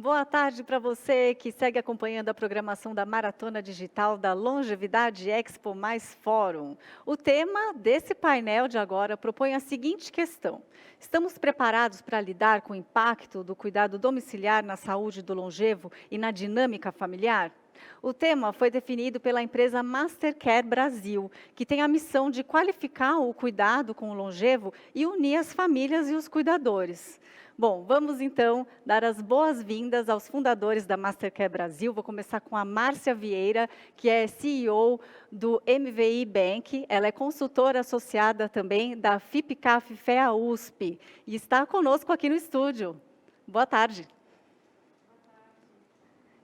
Boa tarde para você que segue acompanhando a programação da Maratona Digital da Longevidade Expo Mais Fórum. O tema desse painel de agora propõe a seguinte questão: estamos preparados para lidar com o impacto do cuidado domiciliar na saúde do longevo e na dinâmica familiar? O tema foi definido pela empresa Mastercare Brasil, que tem a missão de qualificar o cuidado com o longevo e unir as famílias e os cuidadores. Bom, vamos então dar as boas-vindas aos fundadores da Mastercare Brasil. Vou começar com a Márcia Vieira, que é CEO do MVI Bank. Ela é consultora associada também da FIPCAF FEA USP e está conosco aqui no estúdio. Boa tarde.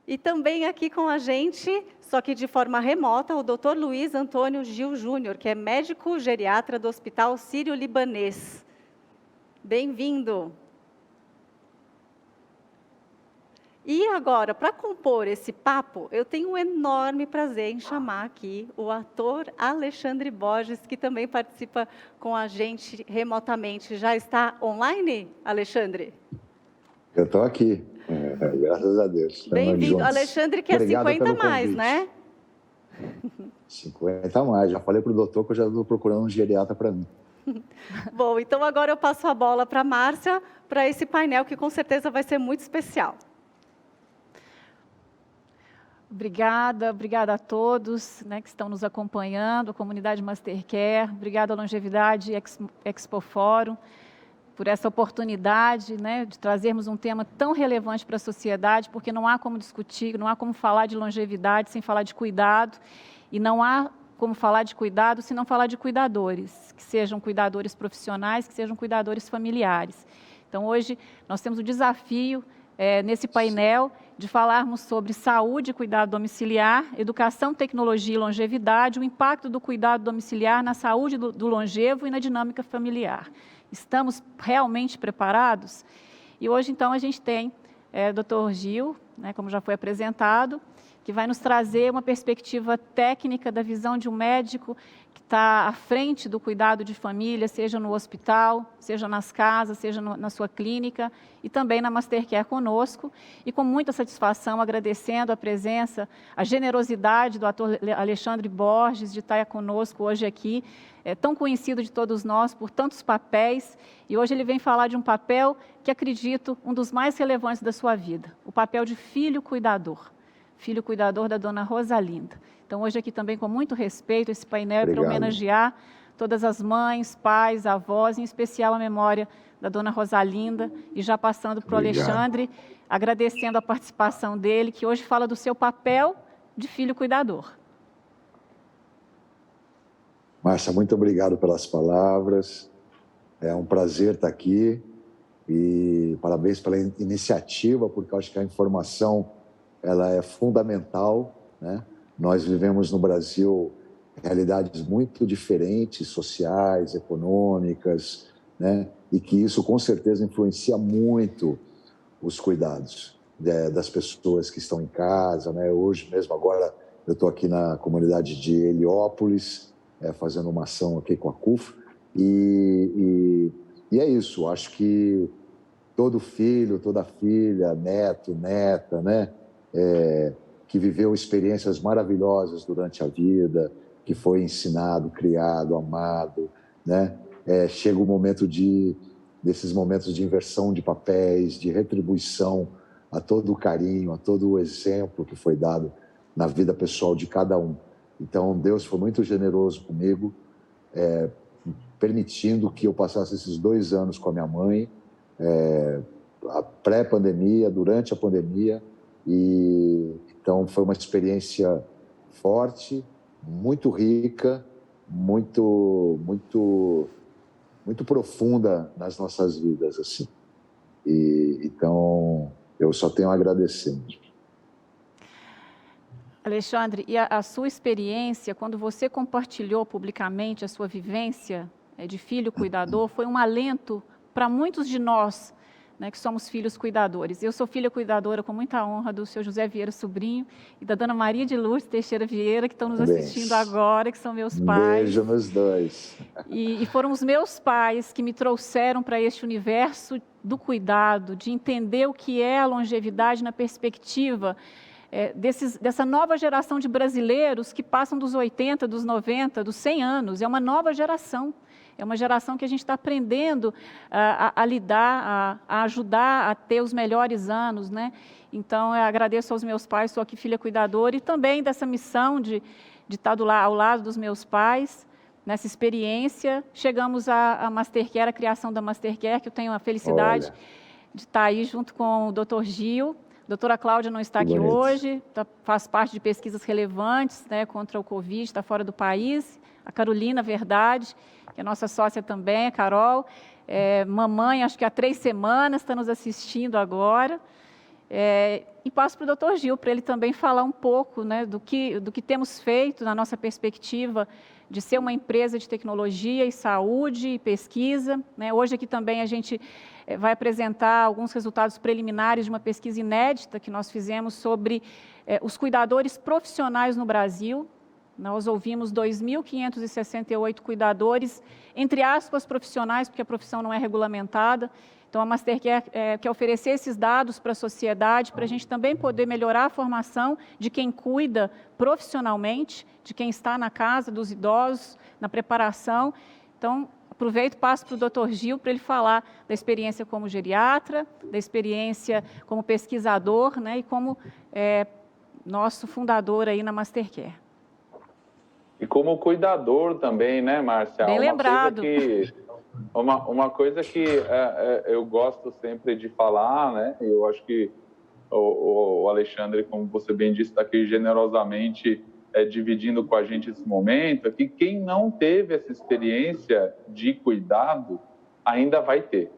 E também aqui com a gente, só que de forma remota, o Dr. Luiz Antônio Gil Júnior, que é médico geriatra do Hospital Sírio-Libanês. Bem-vindo. E agora, para compor esse papo, eu tenho um enorme prazer em chamar aqui o ator Alexandre Borges, que também participa com a gente remotamente. Já está online, Alexandre? Eu estou aqui, graças a Deus. Bem-vindo, Alexandre, que Obrigado é 50 pelo mais, convite. né? 50 mais, já falei para o doutor que eu já estou procurando um geriatra para mim. Bom, então agora eu passo a bola para a Márcia, para esse painel que com certeza vai ser muito especial. Obrigada a todos, né, que estão nos acompanhando, a comunidade Mastercare, obrigada à Longevidade Expo Fórum, por essa oportunidade, né, de trazermos um tema tão relevante para a sociedade, porque não há como discutir, não há como falar de longevidade sem falar de cuidado, e não há como falar de cuidado se não falar de cuidadores, que sejam cuidadores profissionais, que sejam cuidadores familiares. Então, hoje, nós temos o desafio, nesse painel, de falarmos sobre saúde e cuidado domiciliar, educação, tecnologia e longevidade, o impacto do cuidado domiciliar na saúde do longevo e na dinâmica familiar. Estamos realmente preparados? E hoje, então, a gente tem o Dr. Gil, né, como já foi apresentado, que vai nos trazer uma perspectiva técnica da visão de um médico que está à frente do cuidado de família, seja no hospital, seja nas casas, seja na sua clínica, e também na Mastercare conosco, e com muita satisfação, agradecendo a presença, a generosidade do ator Alexandre Borges de estar conosco hoje aqui, tão conhecido de todos nós por tantos papéis, e hoje ele vem falar de um papel que acredito um dos mais relevantes da sua vida, o papel de filho cuidador da dona Rosalinda. Então, hoje aqui também, com muito respeito, esse painel é para homenagear todas as mães, pais, avós, em especial a memória da dona Rosalinda, e já passando para o Alexandre, agradecendo a participação dele, que hoje fala do seu papel de filho cuidador. Márcia, muito obrigado pelas palavras, é um prazer estar aqui, e parabéns pela iniciativa, porque eu acho que a informação ela é fundamental, né? Nós vivemos no Brasil realidades muito diferentes, sociais, econômicas, né? E que isso com certeza influencia muito os cuidados das pessoas que estão em casa, né? Hoje mesmo, agora, eu estou aqui na comunidade de Heliópolis, fazendo uma ação aqui com a CUF, e é isso, acho que todo filho, toda filha, neto, neta, né? Que viveu experiências maravilhosas durante a vida, que foi ensinado, criado, amado, né? Chega o momento desses momentos de inversão de papéis, de retribuição a todo o carinho, a todo o exemplo que foi dado na vida pessoal de cada um. Então, Deus foi muito generoso comigo, permitindo que eu passasse esses 2 anos com a minha mãe, a pré-pandemia, durante a pandemia, e então foi uma experiência forte, muito rica, muito profunda nas nossas vidas, assim. E então eu só tenho a agradecer. Alexandre, e a sua experiência, quando você compartilhou publicamente a sua vivência de filho cuidador, foi um alento para muitos de nós, né, que somos filhos cuidadores. Eu sou filha cuidadora com muita honra do seu José Vieira Sobrinho e da dona Maria de Lourdes Teixeira Vieira, que estão nos assistindo agora, que são meus pais. Beijo nos dois. E foram os meus pais que me trouxeram para este universo do cuidado, de entender o que é a longevidade na perspectiva dessa nova geração de brasileiros que passam dos 80, dos 90, dos 100 anos. É uma nova geração. É uma geração que a gente está aprendendo a lidar, a ajudar a ter os melhores anos, né? Então, eu agradeço aos meus pais, sou aqui filha cuidadora, e também dessa missão de estar ao lado dos meus pais, nessa experiência. Chegamos à Mastercare, a criação da Mastercare, que eu tenho a felicidade de estar aí junto com o Dr. Gil. A doutora Cláudia não está aqui hoje, faz parte de pesquisas relevantes, né, contra o Covid, está fora do país. A Carolina Verdade, que é nossa sócia também, a Carol, mamãe, acho que há 3 semanas, está nos assistindo agora. E passo para o Dr. Gil, para ele também falar um pouco, né, do que temos feito na nossa perspectiva de ser uma empresa de tecnologia e saúde e pesquisa, né? Hoje aqui também a gente vai apresentar alguns resultados preliminares de uma pesquisa inédita que nós fizemos sobre os cuidadores profissionais no Brasil. Nós ouvimos 2.568 cuidadores, entre aspas, profissionais, porque a profissão não é regulamentada. Então, a Mastercare quer oferecer esses dados para a sociedade, para a gente também poder melhorar a formação de quem cuida profissionalmente, de quem está na casa dos idosos, na preparação. Então, aproveito e passo para o Dr. Gil para ele falar da experiência como geriatra, da experiência como pesquisador, né, e como nosso fundador aí na Mastercare. E como cuidador também, né, Márcia? Bem lembrado. Uma coisa que eu gosto sempre de falar, né? Eu acho que o Alexandre, como você bem disse, está aqui generosamente dividindo com a gente esse momento, é que quem não teve essa experiência de cuidado ainda vai ter,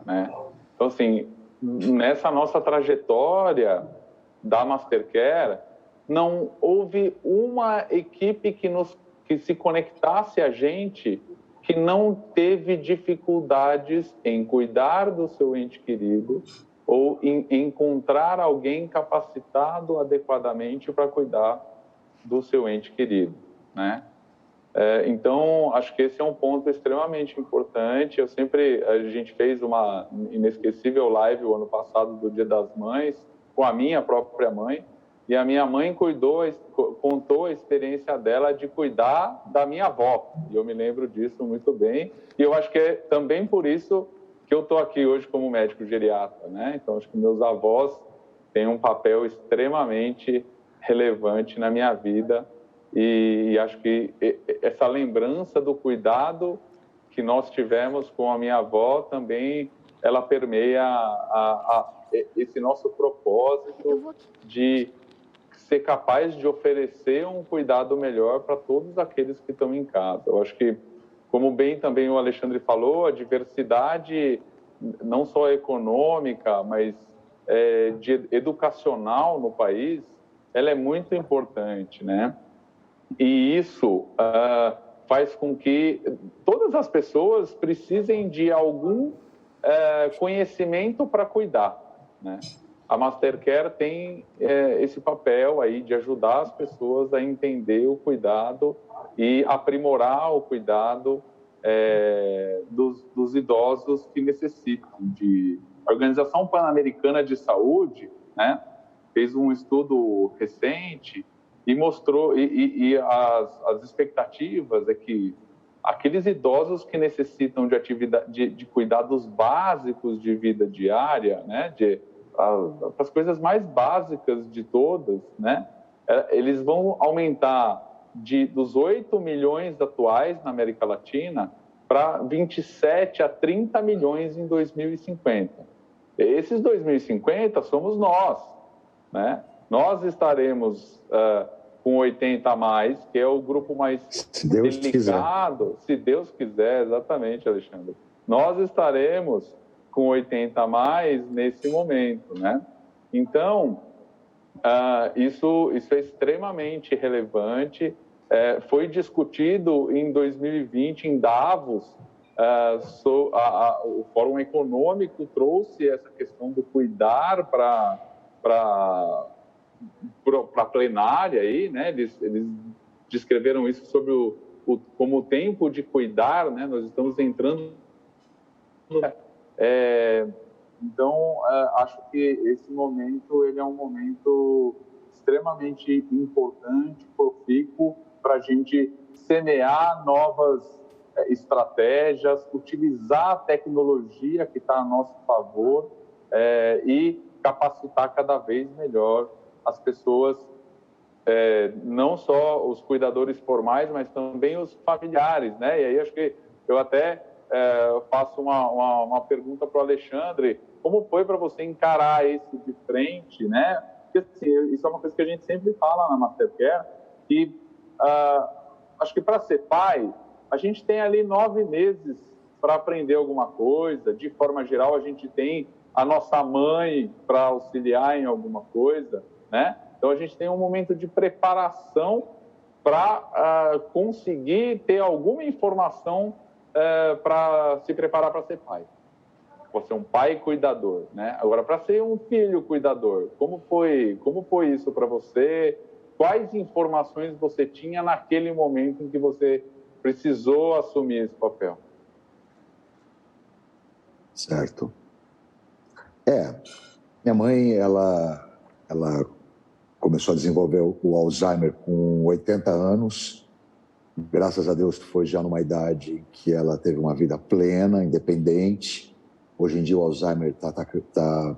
né? Então, assim, nessa nossa trajetória da Mastercare, não houve uma equipe que se conectasse a gente que não teve dificuldades em cuidar do seu ente querido ou em encontrar alguém capacitado adequadamente para cuidar do seu ente querido, né? Então, acho que esse é um ponto extremamente importante. A gente fez uma inesquecível live o ano passado do Dia das Mães com a minha própria mãe, e a minha mãe contou a experiência dela de cuidar da minha avó. E eu me lembro disso muito bem. E eu acho que é também por isso que eu estou aqui hoje como médico geriatra, né? Então, acho que meus avós têm um papel extremamente relevante na minha vida. E acho que essa lembrança do cuidado que nós tivemos com a minha avó também, ela permeia esse nosso propósito de ser capaz de oferecer um cuidado melhor para todos aqueles que estão em casa. Eu acho que, como bem também o Alexandre falou, a diversidade, não só econômica, mas educacional no país, ela é muito importante, né? E isso faz com que todas as pessoas precisem de algum conhecimento para cuidar, né? A Mastercare tem esse papel aí de ajudar as pessoas a entender o cuidado e aprimorar o cuidado dos idosos que necessitam de... A Organização Pan-Americana de Saúde, né, fez um estudo recente e mostrou, e as expectativas é que aqueles idosos que necessitam de cuidados básicos de vida diária, né, as coisas mais básicas de todas, né, eles vão aumentar dos 8 milhões atuais na América Latina para 27 a 30 milhões em 2050. Esses 2050 somos nós, né? Nós estaremos com 80 a mais, que é o grupo mais delicado, se Deus quiser, exatamente, Alexandre. Nós estaremos com 80 a mais nesse momento, né? Então, isso é extremamente relevante. Foi discutido em 2020 em Davos o Fórum Econômico trouxe essa questão do cuidar para a plenária aí, né? Eles descreveram isso sobre como o tempo de cuidar, né? Nós estamos entrando então acho que esse momento ele é um momento extremamente importante, profícuo para a gente semear novas estratégias, utilizar a tecnologia que está a nosso favor e capacitar cada vez melhor as pessoas, não só os cuidadores formais, mas também os familiares, né? E aí acho que eu até faço uma pergunta para o Alexandre: como foi para você encarar isso de frente, né? Porque assim, isso é uma coisa que a gente sempre fala na Mastercare, que acho que para ser pai, a gente tem ali 9 meses para aprender alguma coisa. De forma geral, a gente tem a nossa mãe para auxiliar em alguma coisa, né? Então, a gente tem um momento de preparação para conseguir ter alguma informação para se preparar para ser pai. Você é um pai cuidador, né? Agora, para ser um filho cuidador, como foi isso para você? Quais informações você tinha naquele momento em que você precisou assumir esse papel? Certo. Minha mãe, ela começou a desenvolver o Alzheimer com 80 anos. Graças a Deus foi já numa idade em que ela teve uma vida plena, independente. Hoje em dia o Alzheimer tá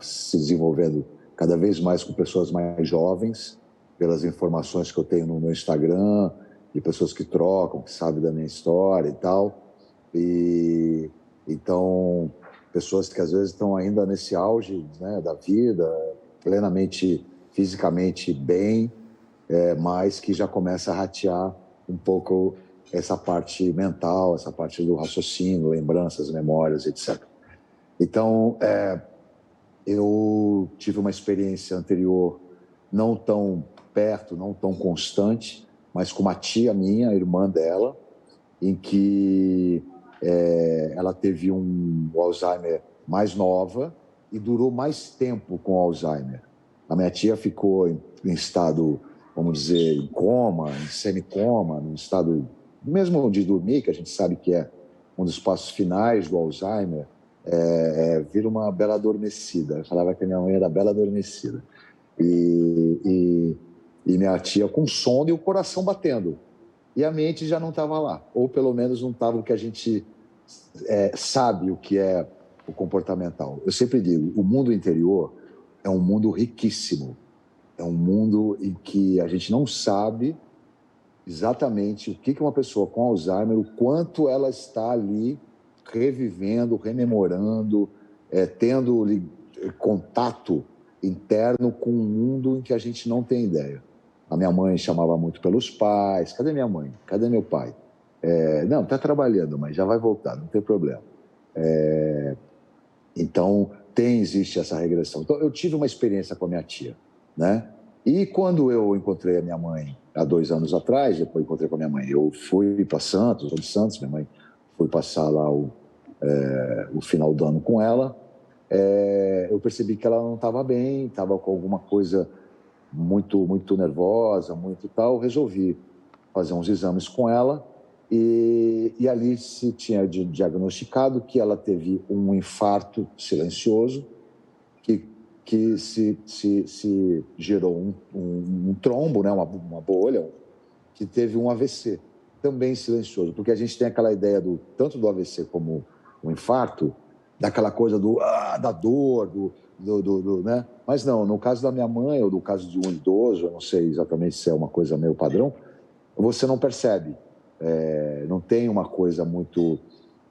se desenvolvendo cada vez mais com pessoas mais jovens, pelas informações que eu tenho no meu Instagram, de pessoas que trocam, que sabem da minha história e tal. E então, pessoas que às vezes estão ainda nesse auge, né, da vida, plenamente, fisicamente bem, mas que já começa a ratear um pouco essa parte mental, essa parte do raciocínio, lembranças, memórias, etc. Então, eu tive uma experiência anterior não tão perto, não tão constante, mas com uma tia minha, irmã dela, em que ela teve um Alzheimer mais nova e durou mais tempo com Alzheimer. A minha tia ficou em estado, vamos dizer, em coma, em semicoma, em estado mesmo de dormir, que a gente sabe que é um dos passos finais do Alzheimer, vira uma bela adormecida. Eu falava que a minha mãe era bela adormecida. E minha tia com sono e o coração batendo. E a mente já não estava lá, ou pelo menos não estava o que a gente sabe o que é o comportamental. Eu sempre digo, o mundo interior é um mundo riquíssimo, é um mundo em que a gente não sabe exatamente o que uma pessoa com Alzheimer, o quanto ela está ali revivendo, rememorando, tendo contato interno com um mundo em que a gente não tem ideia. A minha mãe chamava muito pelos pais. Cadê minha mãe? Cadê meu pai? Não, está trabalhando, mas já vai voltar, não tem problema. Então, existe essa regressão. Então, eu tive uma experiência com a minha tia, né? E quando eu encontrei a minha mãe, há 2 anos atrás, depois encontrei com a minha mãe, eu fui para Santos, sou de Santos, minha mãe foi passar lá o final do ano com ela, eu percebi que ela não estava bem, estava com alguma coisa muito, muito nervosa, muito tal. Resolvi fazer uns exames com ela e ali se tinha diagnosticado que ela teve um infarto silencioso que se gerou um trombo, né, uma bolha, que teve um AVC, também silencioso, porque a gente tem aquela ideia tanto do AVC como o infarto, daquela coisa da dor, né? Mas não, no caso da minha mãe ou no caso de um idoso, eu não sei exatamente se é uma coisa meio padrão, você não percebe, não tem uma coisa muito...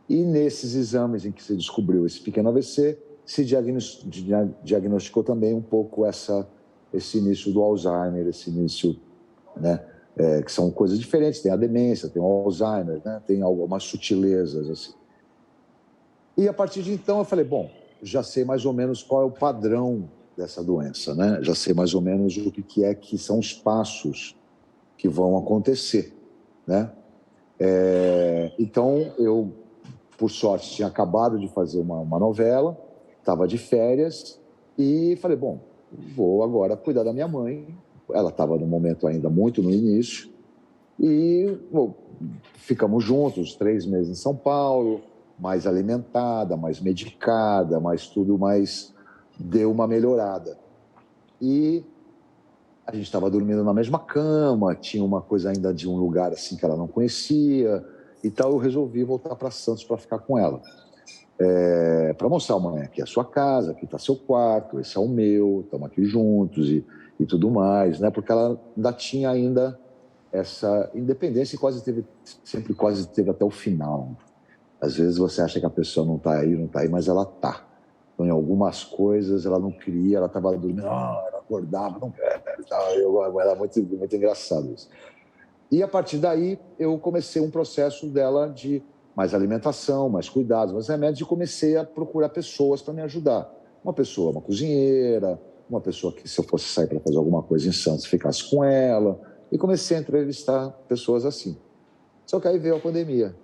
E nesses exames em que se descobriu esse pequeno AVC, se diagnosticou também um pouco esse início do Alzheimer, esse início, né? Que são coisas diferentes, tem a demência, tem o Alzheimer, né? Tem algumas sutilezas, assim. E a partir de então eu falei, bom, já sei mais ou menos qual é o padrão dessa doença, né? Já sei mais ou menos o que são os passos que vão acontecer, né? Então eu por sorte, tinha acabado de fazer uma novela, estava de férias e falei, bom, vou agora cuidar da minha mãe. Ela estava no momento ainda muito no início e bom, ficamos juntos 3 meses em São Paulo, mais alimentada, mais medicada, mais tudo, mais deu uma melhorada. E a gente estava dormindo na mesma cama, tinha uma coisa ainda de um lugar assim que ela não conhecia e tal. Eu resolvi voltar para Santos para ficar com ela. Para mostrar, mãe, aqui é a sua casa, aqui está seu quarto, esse é o meu, estamos aqui juntos e tudo mais, né? Porque ela ainda tinha essa independência e sempre quase teve até o final. Às vezes você acha que a pessoa não está aí, mas ela está. Então, em algumas coisas, ela não queria, ela estava dormindo, ela acordava, não quero, era muito, muito engraçado isso. E, a partir daí, eu comecei um processo dela de mais alimentação, mais cuidados, mais remédios, e comecei a procurar pessoas para me ajudar. Uma pessoa, uma cozinheira, uma pessoa que, se eu fosse sair para fazer alguma coisa em Santos, ficasse com ela. E comecei a entrevistar pessoas assim. Só que aí veio a pandemia.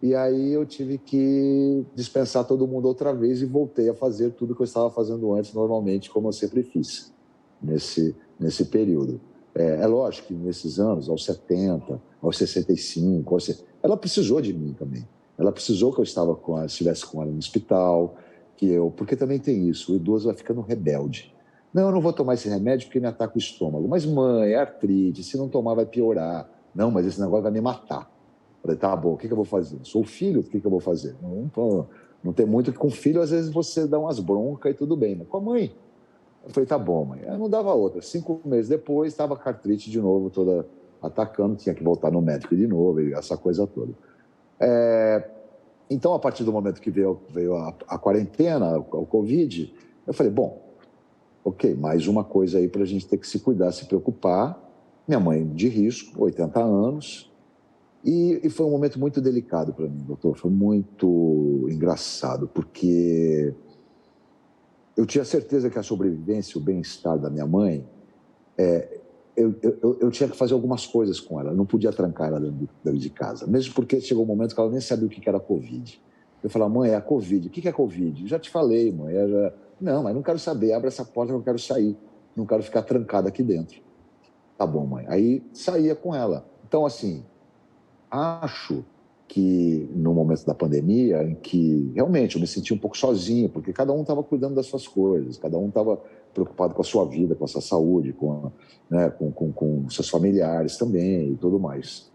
E aí eu tive que dispensar todo mundo outra vez e voltei a fazer tudo que eu estava fazendo antes, normalmente, como eu sempre fiz, nesse período. É lógico que nesses anos, aos 70, aos 65, ela precisou de mim também. Ela precisou que eu estivesse com ela no hospital, porque também tem isso, o idoso vai ficando rebelde. Não, eu não vou tomar esse remédio porque me ataca o estômago. Mas, mãe, é artrite, se não tomar vai piorar. Não, mas esse negócio vai me matar. Falei, tá bom, o que eu vou fazer? Sou filho, o que eu vou fazer? Não tem muito que com filho, às vezes você dá umas broncas e tudo bem, mas com a mãe. Eu falei, tá bom, mãe. Aí não dava outra. 5 meses depois, estava com a artrite de novo, toda atacando, tinha que voltar no médico de novo, e essa coisa toda. Então, a partir do momento que veio a quarentena, o Covid, eu falei, bom, ok, mais uma coisa aí para a gente ter que se cuidar, se preocupar. Minha mãe de risco, 80 anos, e foi um momento muito delicado para mim, doutor. Foi muito engraçado, porque eu tinha certeza que a sobrevivência, o bem-estar da minha mãe, eu tinha que fazer algumas coisas com ela. Eu não podia trancar ela dentro de casa, mesmo porque chegou um momento que ela nem sabia o que era Covid. Eu falava, mãe, é a Covid. O que é Covid? Eu já te falei, mãe. Não, mas não quero saber. Abre essa porta que eu quero sair. Não quero ficar trancada aqui dentro. Tá bom, mãe. Aí saía com ela. Então, assim, acho que no momento da pandemia, em que realmente eu me senti um pouco sozinho, porque cada um estava cuidando das suas coisas, cada um estava preocupado com a sua vida, com a sua saúde, com seus familiares também e tudo mais.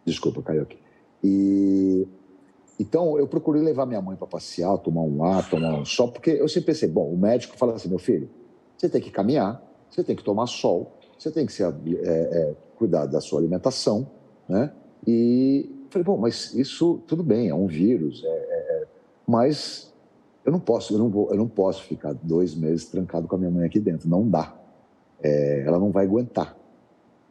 Desculpa, caiu aqui. Então, eu procurei levar minha mãe para passear, tomar um ar, tomar um sol, porque eu sempre pensei, bom, o médico fala assim, meu filho, você tem que caminhar, você tem que tomar sol, você tem que cuidar da sua alimentação, né? E falei, bom, mas isso tudo bem, é um vírus, mas eu não posso ficar 2 meses trancado com a minha mãe aqui dentro, não dá. Ela não vai aguentar.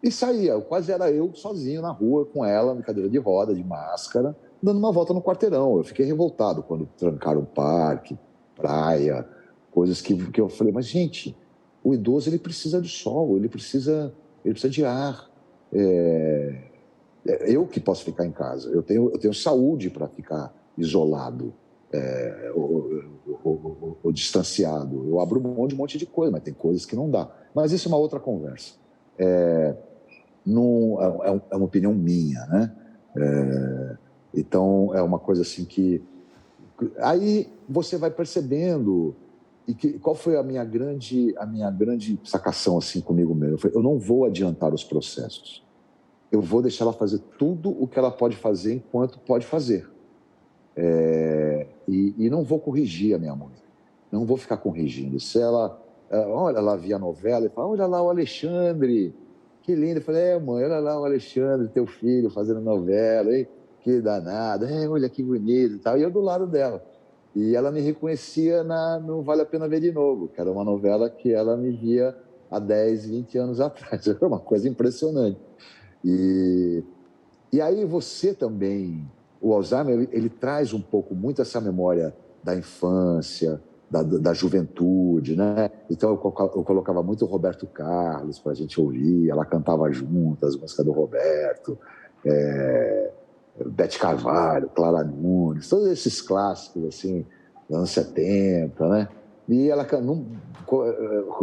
E saía, quase era eu sozinho na rua com ela, na cadeira de roda, de máscara, dando uma volta no quarteirão. Eu fiquei revoltado quando trancaram o parque, praia, coisas que eu falei, mas gente, o idoso ele precisa de sol, ele precisa de ar. Eu que posso ficar em casa, eu tenho saúde para ficar isolado, ou distanciado. Eu abro mão de um monte de coisa, mas tem coisas que não dá. Mas isso é uma outra conversa. É uma opinião minha, né? Então, é uma coisa assim que... Aí você vai percebendo... qual foi a minha grande sacação assim, comigo mesmo? Eu não vou adiantar os processos. Eu vou deixar ela fazer tudo o que ela pode fazer enquanto pode fazer. E não vou corrigir a minha mãe. Não vou ficar corrigindo. Se ela... olha, ela via a novela e fala, olha lá o Alexandre... Que lindo. Eu falei, mãe, olha lá o Alexandre, teu filho, fazendo novela, hein? Que danado, olha que bonito e tal. E eu do lado dela. E ela me reconhecia no Vale a Pena Ver de Novo, que era uma novela que ela me via há 10, 20 anos atrás. Era uma coisa impressionante. E aí você também, o Alzheimer, ele traz um pouco, muito essa memória da infância, da juventude, né? Então eu colocava muito o Roberto Carlos para a gente ouvir, ela cantava junto as músicas do Roberto, Bete Carvalho, Clara Nunes, todos esses clássicos, assim, dos anos 70, né? E ela não...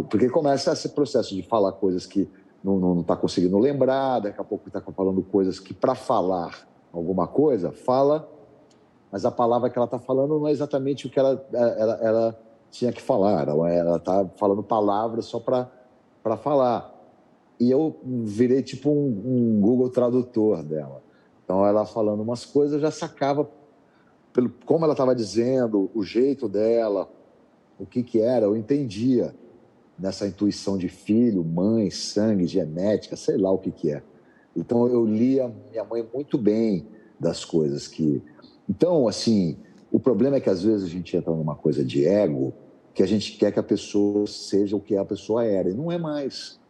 Porque começa esse processo de falar coisas que não está conseguindo lembrar, daqui a pouco está falando coisas que, para falar alguma coisa, fala, mas a palavra que ela está falando não é exatamente o que ela tinha que falar. Ela está falando palavras só para falar. E eu virei tipo um Google Tradutor dela. Então, ela falando umas coisas, eu já sacava como ela estava dizendo, o jeito dela, o que era, eu entendia nessa intuição de filho, mãe, sangue, genética, sei lá o que é. Então, eu lia minha mãe muito bem das coisas que... Então, assim, o problema é que às vezes a gente entra numa coisa de ego, que a gente quer que a pessoa seja o que a pessoa era, e não é mais.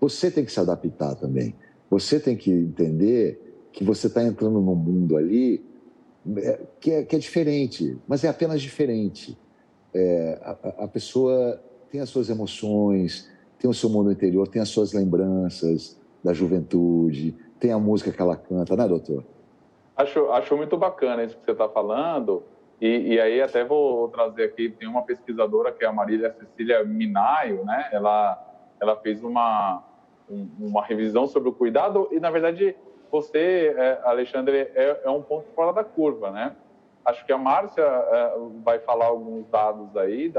Você tem que se adaptar também. Você tem que entender que você está entrando num mundo ali que é diferente, mas é apenas diferente. A pessoa tem as suas emoções, tem o seu mundo interior, tem as suas lembranças da juventude, tem a música que ela canta, né, doutor? Acho muito bacana isso que você está falando, e aí até vou trazer aqui, tem uma pesquisadora que é a Marília Cecília Minaio, né? Ela fez uma revisão sobre o cuidado, e na verdade você, Alexandre, é um ponto fora da curva, né? Acho que a Márcia vai falar alguns dados aí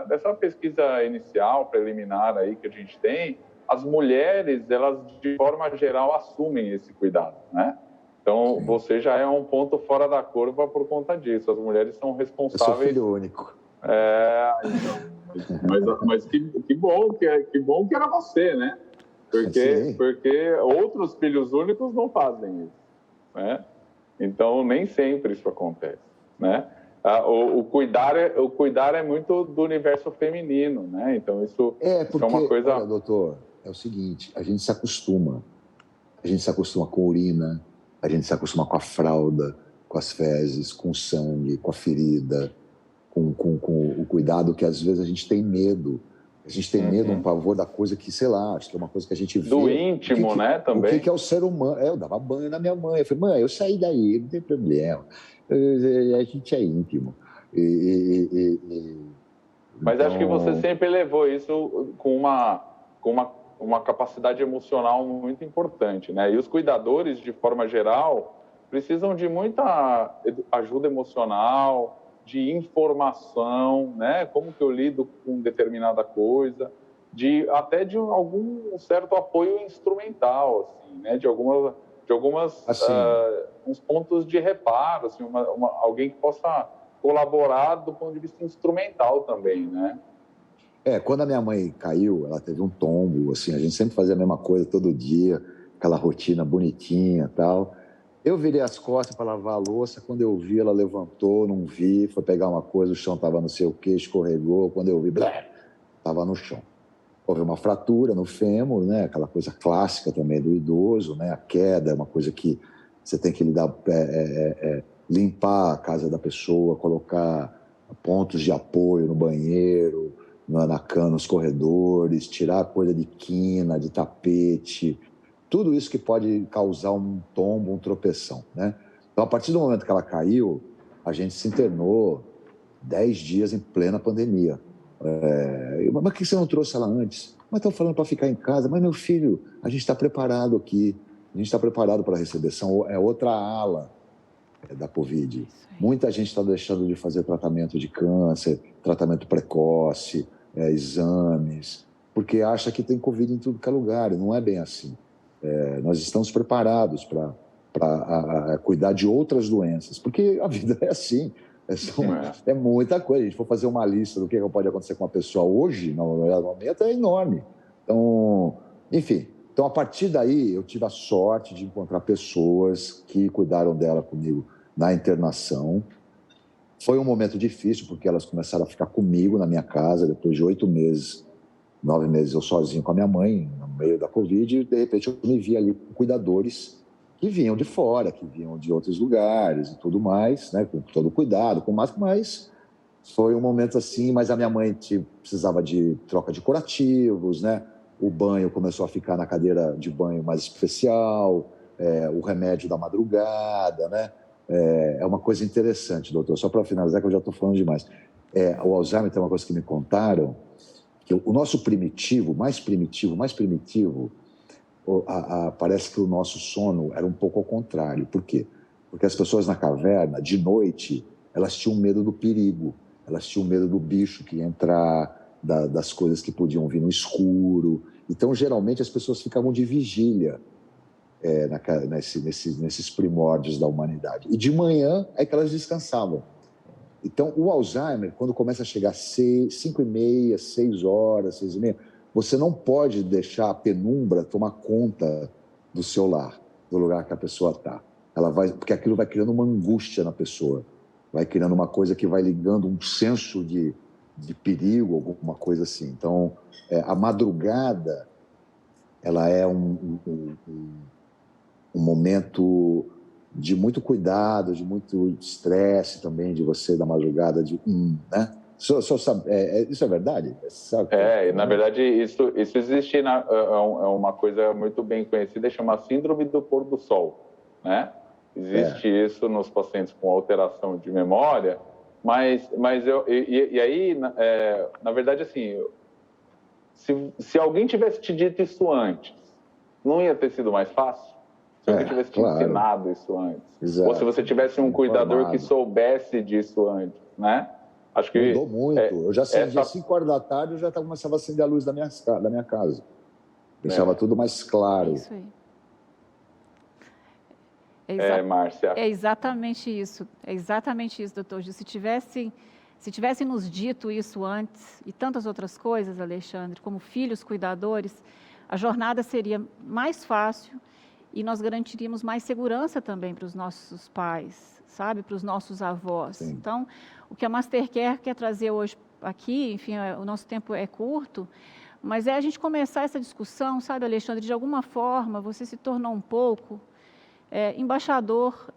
dessa pesquisa inicial, preliminar aí que a gente tem. As mulheres, elas de forma geral assumem esse cuidado, né? Então, você já é um ponto fora da curva por conta disso. As mulheres são responsáveis... Eu sou filho único. Mas que bom que era você, né? Porque outros filhos únicos não fazem isso, né? Então, nem sempre isso acontece, né? O cuidar é muito do universo feminino, né? Então, isso porque, é uma coisa... Olha, doutor, é o seguinte, a gente se acostuma. A gente se acostuma com a urina, a gente se acostuma com a fralda, com as fezes, com o sangue, com a ferida, com o cuidado que às vezes a gente tem medo. A gente tem medo, um pavor da coisa que, sei lá, acho que é uma coisa que a gente vê. Do íntimo, né, também. O que é o ser humano? Eu dava banho na minha mãe. Eu falei, mãe, eu saí daí, não tem problema. A gente é íntimo. Mas acho que você sempre levou isso com uma capacidade emocional muito importante, né? E os cuidadores, de forma geral, precisam de muita ajuda emocional, de informação, né? Como que eu lido com determinada coisa, até de algum certo apoio instrumental, assim, né? De algumas assim, uns pontos de reparo, assim, alguém que possa colaborar do ponto de vista instrumental também, né? Quando a minha mãe caiu, ela teve um tombo, assim, a gente sempre fazia a mesma coisa todo dia, aquela rotina bonitinha e tal. Eu virei as costas para lavar a louça, quando eu vi, ela levantou, não vi, foi pegar uma coisa, o chão estava não sei o quê, escorregou, quando eu vi, estava no chão. Houve uma fratura no fêmur, né? Aquela coisa clássica também do idoso, né? A queda é uma coisa que você tem que limpar a casa da pessoa, colocar pontos de apoio no banheiro, na cama, nos corredores, tirar coisa de quina, de tapete, tudo isso que pode causar um tombo, um tropeção, né? Então, a partir do momento que ela caiu, a gente se internou 10 dias em plena pandemia. Mas por que você não trouxe ela antes? Mas estão falando para ficar em casa. Mas, meu filho, a gente está preparado aqui. A gente está preparado para receber. É outra ala da Covid. Muita gente está deixando de fazer tratamento de câncer, tratamento precoce, exames, porque acha que tem Covid em tudo que é lugar. E não é bem assim. Nós estamos preparados para cuidar de outras doenças, porque a vida é assim. É muita coisa. A gente for fazer uma lista do que pode acontecer com uma pessoa hoje, no momento, é enorme. Então, enfim. Então, a partir daí, eu tive a sorte de encontrar pessoas que cuidaram dela comigo na internação. Foi um momento difícil, porque elas começaram a ficar comigo na minha casa, depois de 8 meses, 9 meses eu sozinho com a minha mãe, no meio da Covid, e de repente eu me vi ali com cuidadores que vinham de fora, que vinham de outros lugares e tudo mais, né, com todo cuidado, com máscara, mas foi um momento assim, mas a minha mãe precisava de troca de curativos, né, o banho começou a ficar na cadeira de banho mais especial, o remédio da madrugada, né? É uma coisa interessante, doutor, só para finalizar, que eu já estou falando demais. O Alzheimer tem uma coisa que me contaram, que o nosso primitivo, parece que o nosso sono era um pouco ao contrário. Por quê? Porque as pessoas na caverna, de noite, elas tinham medo do perigo, elas tinham medo do bicho que ia entrar, das coisas que podiam vir no escuro. Então, geralmente, as pessoas ficavam de vigília nesses primórdios da humanidade. E de manhã é que elas descansavam. Então, o Alzheimer, quando começa a chegar às 5h30, 6 horas, 6h30, você não pode deixar a penumbra tomar conta do seu lar, do lugar que a pessoa está. Porque aquilo vai criando uma angústia na pessoa, vai criando uma coisa que vai ligando um senso de perigo, alguma coisa assim. Então, a madrugada, ela é um momento de muito cuidado, de muito estresse também, de você, da madrugada, né? Isso é verdade? Na verdade, isso existe, é uma coisa muito bem conhecida, chama síndrome do pôr do sol, né? Existe isso nos pacientes com alteração de memória, mas aí, na verdade, assim, se alguém tivesse te dito isso antes, não ia ter sido mais fácil? Se alguém tivesse te ensinado isso antes. Exato. Ou se você tivesse um cuidador que soubesse disso antes, né? Acho que mudou muito. Eu já acendia às 5 horas da tarde, eu já começava a acender a luz da minha casa. Deixava tudo mais claro. É isso aí. Márcia. É exatamente isso. É exatamente isso, doutor Gil. Se tivesse nos dito isso antes, e tantas outras coisas, Alexandre, como filhos cuidadores, a jornada seria mais fácil e nós garantiríamos mais segurança também para os nossos pais, sabe? Para os nossos avós. Sim. Então, o que a Mastercare quer trazer hoje aqui, enfim, o nosso tempo é curto, mas a gente começar essa discussão, sabe, Alexandre, de alguma forma você se tornou um pouco embaixador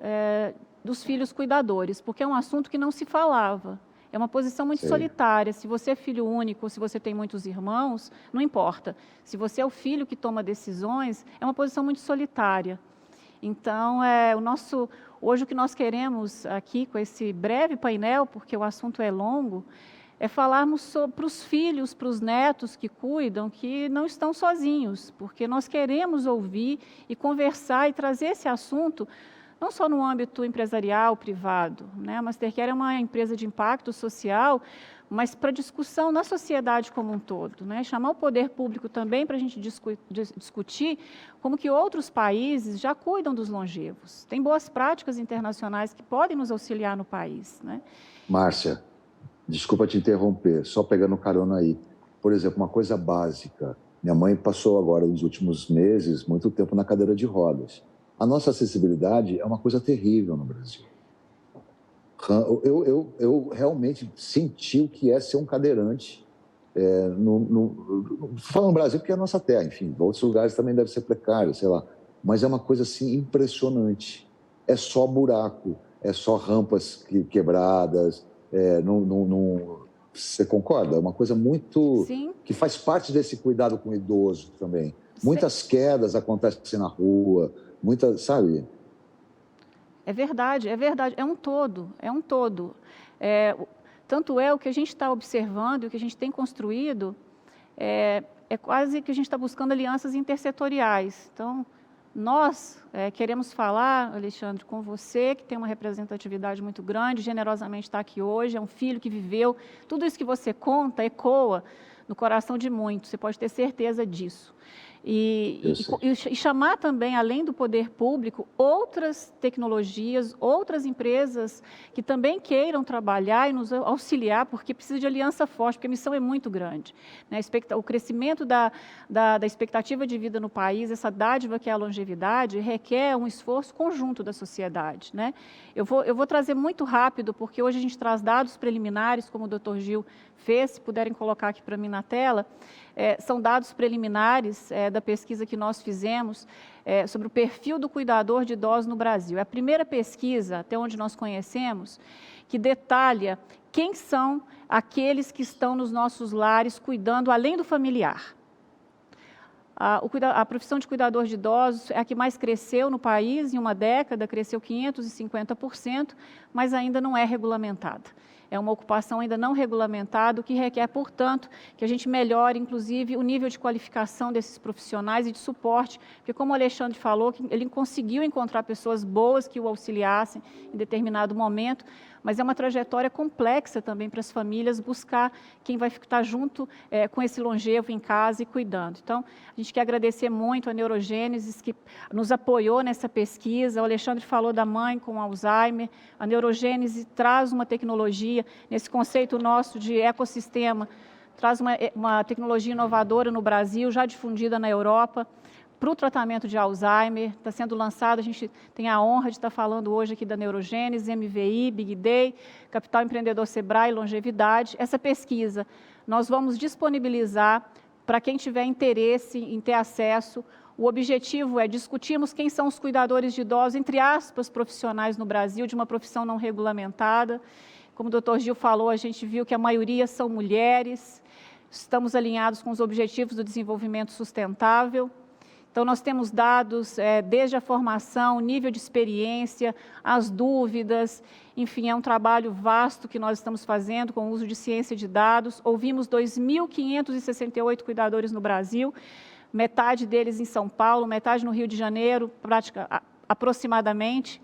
dos filhos cuidadores, porque é um assunto que não se falava. É uma posição muito solitária. Se você é filho único, ou se você tem muitos irmãos, não importa. Se você é o filho que toma decisões, é uma posição muito solitária. Então, hoje o que nós queremos aqui com esse breve painel, porque o assunto é longo, é falarmos para os filhos, para os netos que cuidam, que não estão sozinhos, porque nós queremos ouvir e conversar e trazer esse assunto não só no âmbito empresarial, privado, né? A Mastercare é uma empresa de impacto social, mas para discussão na sociedade como um todo, né? Chamar o poder público também para a gente discutir como que outros países já cuidam dos longevos. Tem boas práticas internacionais que podem nos auxiliar no país, né? Márcia, desculpa te interromper, só pegando carona aí. Por exemplo, uma coisa básica. Minha mãe passou agora, nos últimos meses, muito tempo na cadeira de rodas. A nossa acessibilidade é uma coisa terrível no Brasil. Eu realmente senti o que é ser um cadeirante. Falando no Brasil, porque é a nossa terra, enfim, em outros lugares também deve ser precário, sei lá. Mas é uma coisa assim impressionante. É só buraco, é só rampas quebradas. Você concorda? É uma coisa muito... Sim. Que faz parte desse cuidado com o idoso também. Muitas quedas acontecem na rua, sabe? É verdade, é um todo. Tanto o que a gente está observando, o que a gente tem construído, é quase que a gente está buscando alianças intersetoriais. Então, nós queremos falar, Alexandre, com você, que tem uma representatividade muito grande, generosamente está aqui hoje, é um filho que viveu, tudo isso que você conta ecoa no coração de muitos, você pode ter certeza disso. E chamar também, além do poder público, outras tecnologias, outras empresas que também queiram trabalhar e nos auxiliar, porque precisa de aliança forte, porque a missão é muito grande, né? O crescimento da expectativa de vida no país, essa dádiva que é a longevidade, requer um esforço conjunto da sociedade, né? Eu vou trazer muito rápido, porque hoje a gente traz dados preliminares, como o Dr. Gil fez, se puderem colocar aqui para mim na tela. São dados preliminares da pesquisa que nós fizemos sobre o perfil do cuidador de idosos no Brasil. É a primeira pesquisa, até onde nós conhecemos, que detalha quem são aqueles que estão nos nossos lares cuidando além do familiar. A profissão de cuidador de idosos é a que mais cresceu no país, em uma década, cresceu 550%, mas ainda não é regulamentada. É uma ocupação ainda não regulamentada, o que requer, portanto, que a gente melhore, inclusive, o nível de qualificação desses profissionais e de suporte, porque, como o Alexandre falou, ele conseguiu encontrar pessoas boas que o auxiliassem em determinado momento, mas é uma trajetória complexa também para as famílias buscar quem vai estar junto com esse longevo em casa e cuidando. Então, a gente quer agradecer muito a Neurogênesis, que nos apoiou nessa pesquisa. O Alexandre falou da mãe com Alzheimer. A Neurogênesis traz uma tecnologia, nesse conceito nosso de ecossistema, traz uma tecnologia inovadora no Brasil, já difundida na Europa, para o tratamento de Alzheimer. Está sendo lançado, a gente tem a honra de estar falando hoje aqui da Neurogênesis, MVI, Big Day, Capital Empreendedor Sebrae, Longevidade. Essa pesquisa nós vamos disponibilizar para quem tiver interesse em ter acesso. O objetivo é discutirmos quem são os cuidadores de idosos, entre aspas, profissionais no Brasil, de uma profissão não regulamentada. Como o Dr. Gil falou, a gente viu que a maioria são mulheres, estamos alinhados com os objetivos do desenvolvimento sustentável. Então, nós temos dados desde a formação, nível de experiência, as dúvidas, enfim, é um trabalho vasto que nós estamos fazendo com o uso de ciência de dados. Ouvimos 2.568 cuidadores no Brasil, metade deles em São Paulo, metade no Rio de Janeiro, aproximadamente,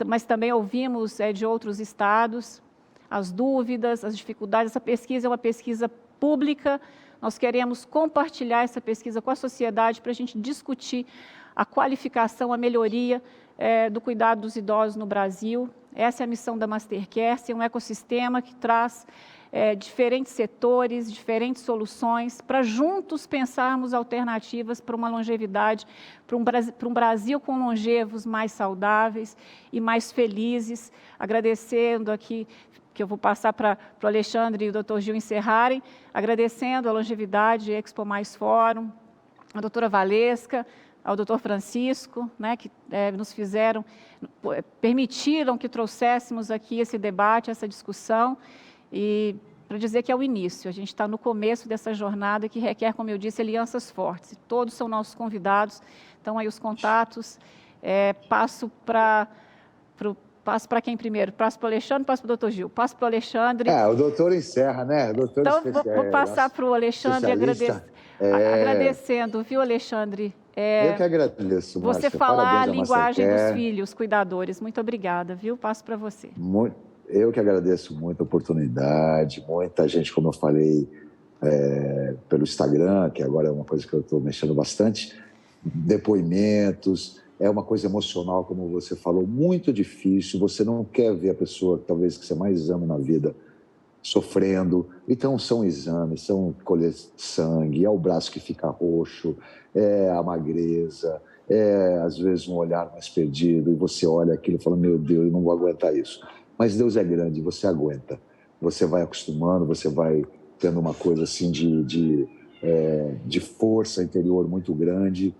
mas também ouvimos de outros estados, as dúvidas, as dificuldades. Essa pesquisa é uma pesquisa pública. Nós queremos compartilhar essa pesquisa com a sociedade para a gente discutir a qualificação, a melhoria do cuidado dos idosos no Brasil. Essa é a missão da Mastercare, ser um ecossistema que traz diferentes setores, diferentes soluções, para juntos pensarmos alternativas para uma longevidade, para um Brasil com longevos mais saudáveis e mais felizes. Agradecendo aqui, que eu vou passar para o Alexandre e o Dr. Gil encerrarem, agradecendo a Longevidade Expo Mais Fórum, a doutora Valesca, ao Dr. Francisco, né, que nos permitiram que trouxéssemos aqui esse debate, essa discussão, e para dizer que é o início, a gente está no começo dessa jornada que requer, como eu disse, alianças fortes. Todos são nossos convidados, então aí os contatos, passo para quem primeiro? Passo para o Alexandre, passo para o Dr. Gil. Passo para o Alexandre. O doutor encerra, né? Doutor então, vou passar para o Alexandre, agradecendo, viu, Alexandre? Eu que agradeço, Márcia. Você falar a linguagem dos filhos, cuidadores. Muito obrigada, viu? Passo para você. Eu que agradeço muito a oportunidade. Muita gente, como eu falei, pelo Instagram, que agora é uma coisa que eu estou mexendo bastante, depoimentos. É uma coisa emocional, como você falou, muito difícil. Você não quer ver a pessoa, talvez, que você mais ama na vida, sofrendo. Então, são exames, são colher sangue, é o braço que fica roxo, é a magreza, às vezes, um olhar mais perdido, e você olha aquilo e fala, meu Deus, eu não vou aguentar isso. Mas Deus é grande, você aguenta. Você vai acostumando, você vai tendo uma coisa assim de força interior muito grande.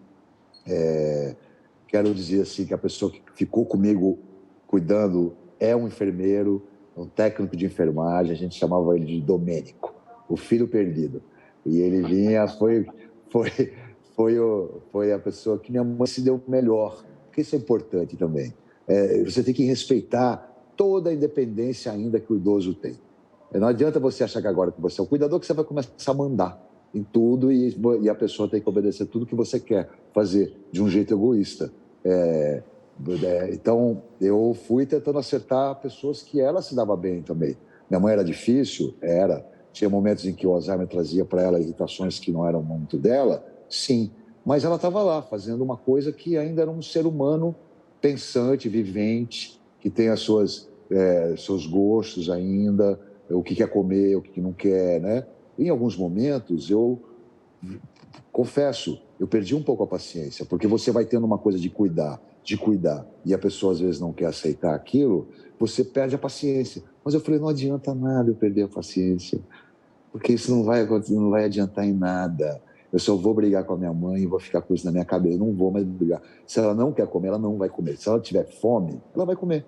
Quero dizer assim que a pessoa que ficou comigo cuidando é um enfermeiro, um técnico de enfermagem, a gente chamava ele de Domênico, o filho perdido. E ele vinha, foi a pessoa que minha mãe se deu melhor, porque isso é importante também. Você tem que respeitar toda a independência ainda que o idoso tem. Não adianta você achar que agora que você é o cuidador que você vai começar a mandar em tudo e a pessoa tem que obedecer tudo que você quer fazer de um jeito egoísta. Então, eu fui tentando acertar pessoas que ela se dava bem também. Minha mãe era difícil? Era. Tinha momentos em que o Alzheimer trazia para ela irritações que não eram muito dela? Sim. Mas ela estava lá, fazendo uma coisa que ainda era um ser humano pensante, vivente, que tem seus gostos ainda, o que quer comer, o que não quer, né? Em alguns momentos, eu confesso, eu perdi um pouco a paciência, porque você vai tendo uma coisa de cuidar, e a pessoa às vezes não quer aceitar aquilo, você perde a paciência. Mas eu falei, não adianta nada eu perder a paciência, porque isso não vai adiantar em nada. Eu só vou brigar com a minha mãe e vou ficar com isso na minha cabeça, eu não vou mais brigar. Se ela não quer comer, ela não vai comer. Se ela tiver fome, ela vai comer.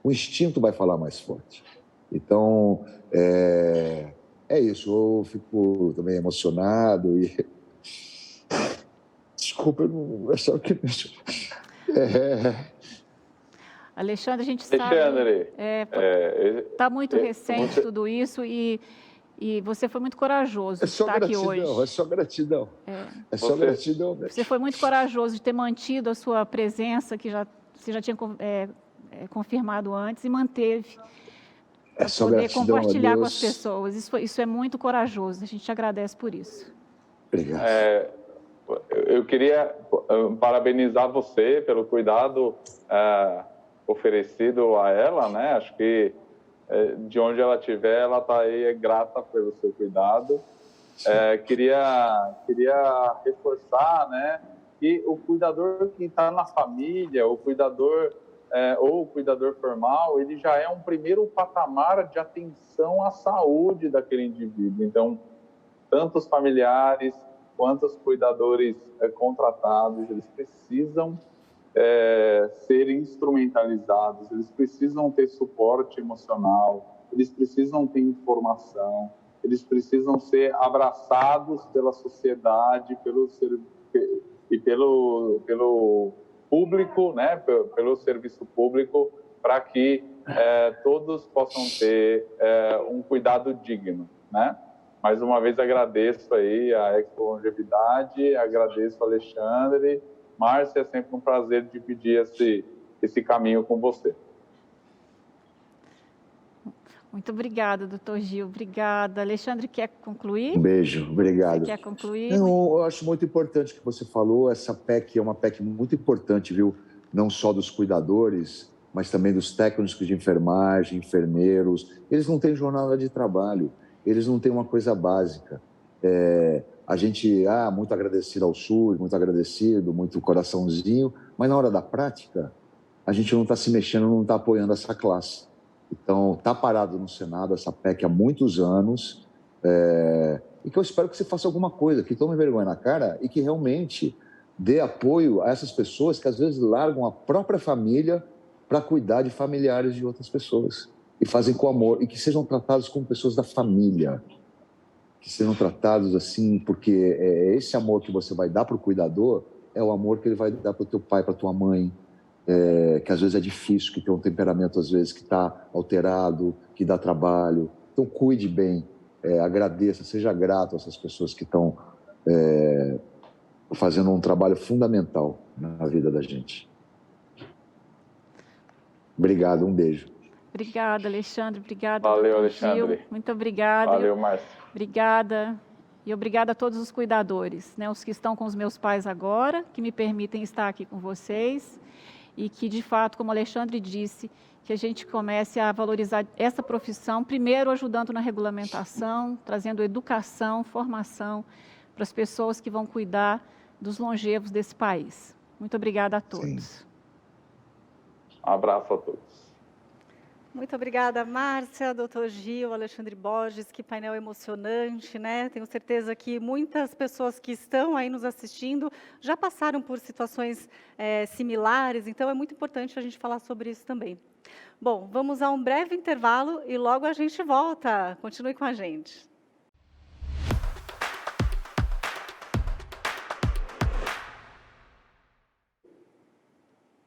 O instinto vai falar mais forte. Então, é isso. Eu fico também emocionado Desculpa, eu não achava que... Alexandre, a gente sabe... Alexandre, Está muito recente tudo isso e você foi muito corajoso de estar aqui hoje. É só gratidão. É só gratidão mesmo. Você foi muito corajoso de ter mantido a sua presença, que você já tinha confirmado antes, e manteve para poder compartilhar com as pessoas. Isso é muito corajoso, a gente te agradece por isso. Obrigado. Eu queria parabenizar você pelo cuidado oferecido a ela, né? Acho que de onde ela estiver, ela está aí grata pelo seu cuidado. Queria reforçar, né, que o cuidador que está na família, o cuidador ou o cuidador formal, ele já é um primeiro patamar de atenção à saúde daquele indivíduo. Então, tanto os familiares quanto os cuidadores contratados, eles precisam ser instrumentalizados, eles precisam ter suporte emocional, eles precisam ter informação, eles precisam ser abraçados pela sociedade, pelo público, né, pelo serviço público, para que todos possam ter um cuidado digno, né? Mais uma vez agradeço aí a Expo Longevidade, agradeço a Alexandre. Márcia, é sempre um prazer dividir esse caminho com você. Muito obrigada, doutor Gil. Obrigada. Alexandre, quer concluir? Um beijo, obrigado. Você quer concluir? Não, eu acho muito importante o que você falou. Essa PEC é uma PEC muito importante, viu? Não só dos cuidadores, mas também dos técnicos de enfermagem, enfermeiros. Eles não têm jornada de trabalho, eles não têm uma coisa básica. A gente, muito agradecido ao SUS, muito agradecido, muito coraçãozinho, mas na hora da prática, a gente não está se mexendo, não está apoiando essa classe. Então, está parado no Senado essa PEC há muitos anos, e que eu espero que você faça alguma coisa, que tome vergonha na cara e que realmente dê apoio a essas pessoas que às vezes largam a própria família para cuidar de familiares de outras pessoas, e fazem com amor, e que sejam tratados como pessoas da família, que sejam tratados assim, porque esse amor que você vai dar para o cuidador é o amor que ele vai dar para o teu pai, para a tua mãe, que às vezes é difícil, que tem um temperamento às vezes que está alterado, que dá trabalho. Então cuide bem, agradeça, seja grato a essas pessoas que estão fazendo um trabalho fundamental na vida da gente. Obrigado, um beijo. Obrigada, Alexandre. Obrigada, valeu, doutor Gil. Alexandre. Muito obrigada. Valeu, Márcia. Obrigada. E obrigada a todos os cuidadores, né? Os que estão com os meus pais agora, que me permitem estar aqui com vocês. E que, de fato, como o Alexandre disse, que a gente comece a valorizar essa profissão, primeiro ajudando na regulamentação, trazendo educação, formação para as pessoas que vão cuidar dos longevos desse país. Muito obrigada a todos. Sim. Um abraço a todos. Muito obrigada, Márcia, doutor Gil, Alexandre Borges, que painel emocionante, né? Tenho certeza que muitas pessoas que estão aí nos assistindo já passaram por situações similares, então é muito importante a gente falar sobre isso também. Bom, vamos a um breve intervalo e logo a gente volta. Continue com a gente.